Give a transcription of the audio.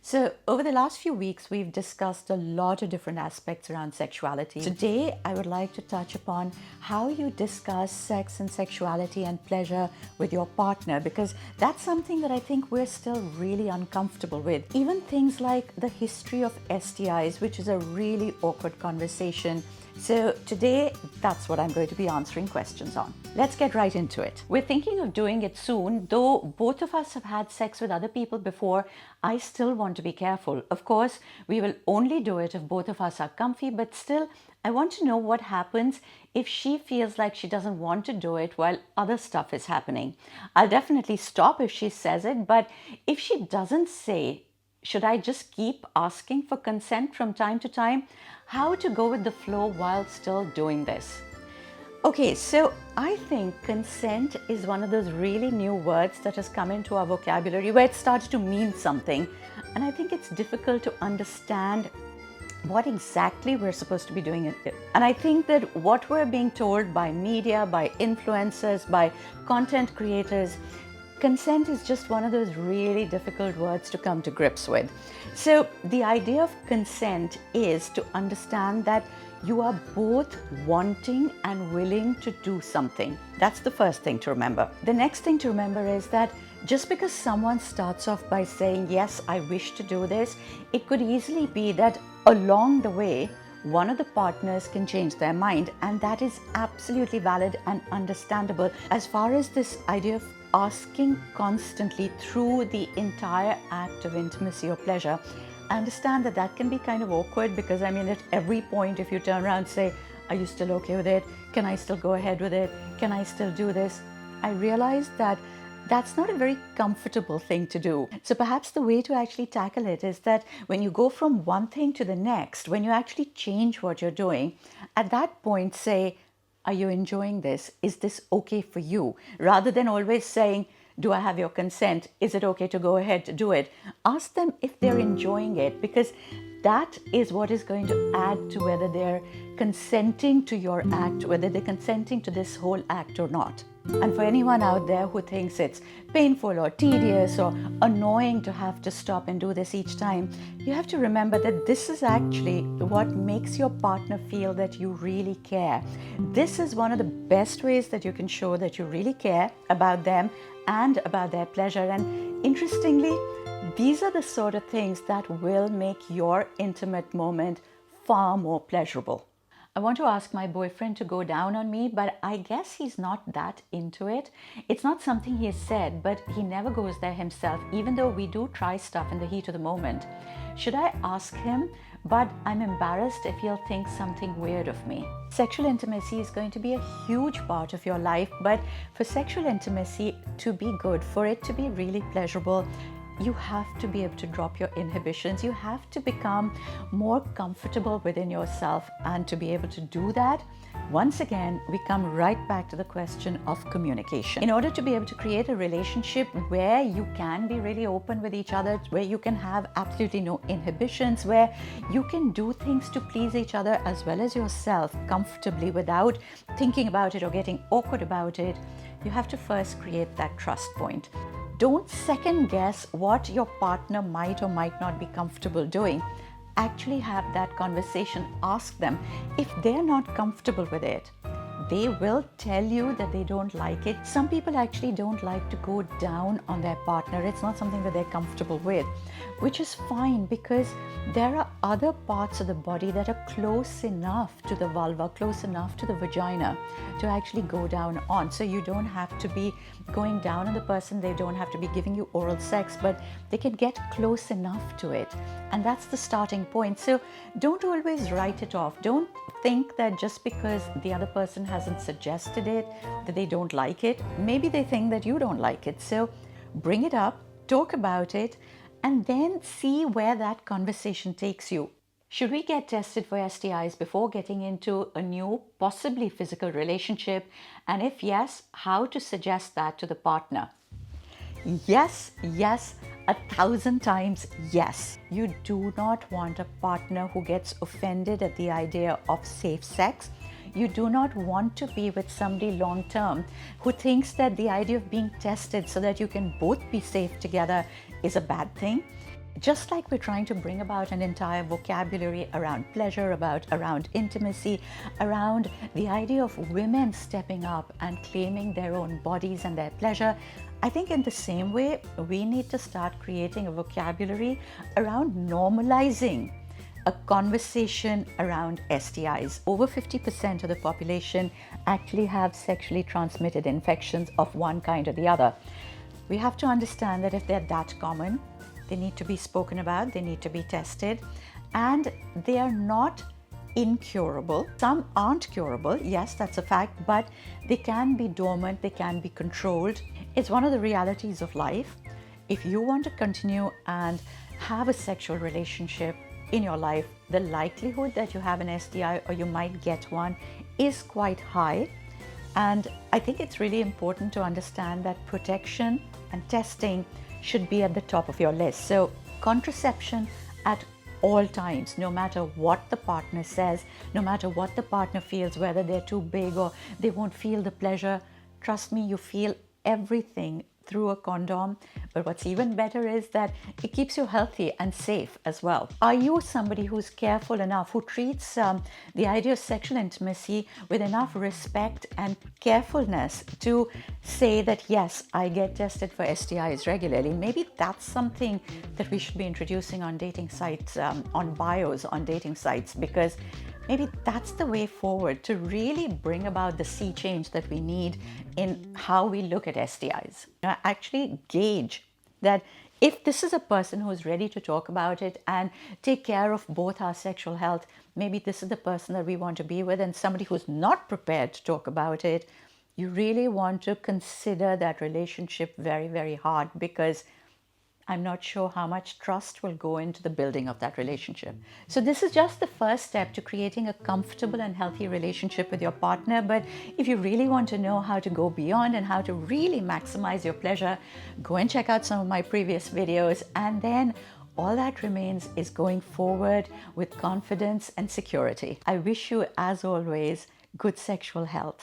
So, over the last few weeks, we've discussed a lot of different aspects around sexuality. Today, I would like to touch upon how you discuss sex and sexuality and pleasure with your partner, because that's something that I think we're still really uncomfortable with. Even things like the history of STIs, which is a really awkward conversation. So today, that's what I'm going to be answering questions on. Let's get right into it. We're thinking of doing it soon, though both of us have had sex with other people before. I still want to be careful. Of course, we will only do it if both of us are comfy, but still, I want to know what happens if she feels like she doesn't want to do it while other stuff is happening. I'll definitely stop if she says it, but if she doesn't say, should I just keep asking for consent from time to time? How to go with the flow while still doing this? Okay, so I think consent is one of those really new words that has come into our vocabulary where it started to mean something. And I think it's difficult to understand what exactly we're supposed to be doing it. And I think that what we're being told by media, by influencers, by content creators, consent is just one of those really difficult words to come to grips with. So the idea of consent is to understand that you are both wanting and willing to do something. That's the first thing to remember. The next thing to remember is that just because someone starts off by saying, yes, I wish to do this, it could easily be that along the way, one of the partners can change their mind, and that is absolutely valid and understandable. As far as this idea of asking constantly through the entire act of intimacy or pleasure, I understand that that can be kind of awkward, because I mean, at every point, if you turn around and say, are you still okay with it? Can I still go ahead with it? Can I still do this? I realized that that's not a very comfortable thing to do. So perhaps the way to actually tackle it is that when you go from one thing to the next, when you actually change what you're doing, at that point say, are you enjoying this? Is this okay for you? Rather than always saying, do I have your consent? Is it okay to go ahead to do it? Ask them if they're enjoying it, because that is what is going to add to whether they're consenting to your act, whether they're consenting to this whole act or not. And for anyone out there who thinks it's painful or tedious or annoying to have to stop and do this each time, you have to remember that this is actually what makes your partner feel that you really care. This is one of the best ways that you can show that you really care about them and about their pleasure. And interestingly, these are the sort of things that will make your intimate moment far more pleasurable. I want to ask my boyfriend to go down on me, but I guess he's not that into it. It's not something he has said, but he never goes there himself, even though we do try stuff in the heat of the moment. Should I ask him? But I'm embarrassed if he'll think something weird of me. Sexual intimacy is going to be a huge part of your life, but for sexual intimacy to be good, for it to be really pleasurable, you have to be able to drop your inhibitions. You have to become more comfortable within yourself. And to be able to do that, once again, we come right back to the question of communication. In order to be able to create a relationship where you can be really open with each other, where you can have absolutely no inhibitions, where you can do things to please each other as well as yourself comfortably without thinking about it or getting awkward about it, you have to first create that trust point. Don't second guess what your partner might or might not be comfortable doing. Actually have that conversation. Ask them if they're not comfortable with it. They will tell you that they don't like it. Some people actually don't like to go down on their partner. It's not something that they're comfortable with, which is fine, because there are other parts of the body that are close enough to the vulva, close enough to the vagina to actually go down on. So you don't have to be going down on the person. They don't have to be giving you oral sex, but they can get close enough to it. And that's the starting point. So don't always write it off. Don't think that just because the other person hasn't suggested it, that they don't like it. Maybe they think that you don't like it. So bring it up, talk about it, and then see where that conversation takes you. Should we get tested for STIs before getting into a new, possibly physical relationship? And if yes, how to suggest that to the partner? Yes, 1,000 times yes. You do not want a partner who gets offended at the idea of safe sex. You do not want to be with somebody long term who thinks that the idea of being tested so that you can both be safe together is a bad thing. just like we're trying to bring about an entire vocabulary around pleasure, around intimacy, around the idea of women stepping up and claiming their own bodies and their pleasure, I think in the same way, we need to start creating a vocabulary around normalizing a conversation around STIs. Over 50% of the population actually have sexually transmitted infections of one kind or the other. We have to understand that if they're that common, they need to be spoken about, they need to be tested, and they are not incurable. Some aren't curable, yes, that's a fact, but they can be dormant, they can be controlled. It's one of the realities of life. If you want to continue and have a sexual relationship in your life, the likelihood that you have an STI or you might get one is quite high. And I think it's really important to understand that protection and testing should be at the top of your list. So contraception at all times, no matter what the partner says, no matter what the partner feels, whether they're too big or they won't feel the pleasure, trust me, you feel everything through a condom. But what's even better is that it keeps you healthy and safe as well. Are you somebody who's careful enough, who treats the idea of sexual intimacy with enough respect and carefulness to say that, yes, I get tested for STIs regularly? Maybe that's something that we should be introducing on dating sites, on bios on dating sites, because maybe that's the way forward to really bring about the sea change that we need in how we look at STIs. Actually gauge that if this is a person who is ready to talk about it and take care of both our sexual health, maybe this is the person that we want to be with, and somebody who's not prepared to talk about it, you really want to consider that relationship very, very hard, because I'm not sure how much trust will go into the building of that relationship. So this is just the first step to creating a comfortable and healthy relationship with your partner. But if you really want to know how to go beyond and how to really maximize your pleasure, go and check out some of my previous videos. And then all that remains is going forward with confidence and security. I wish you, as always, good sexual health.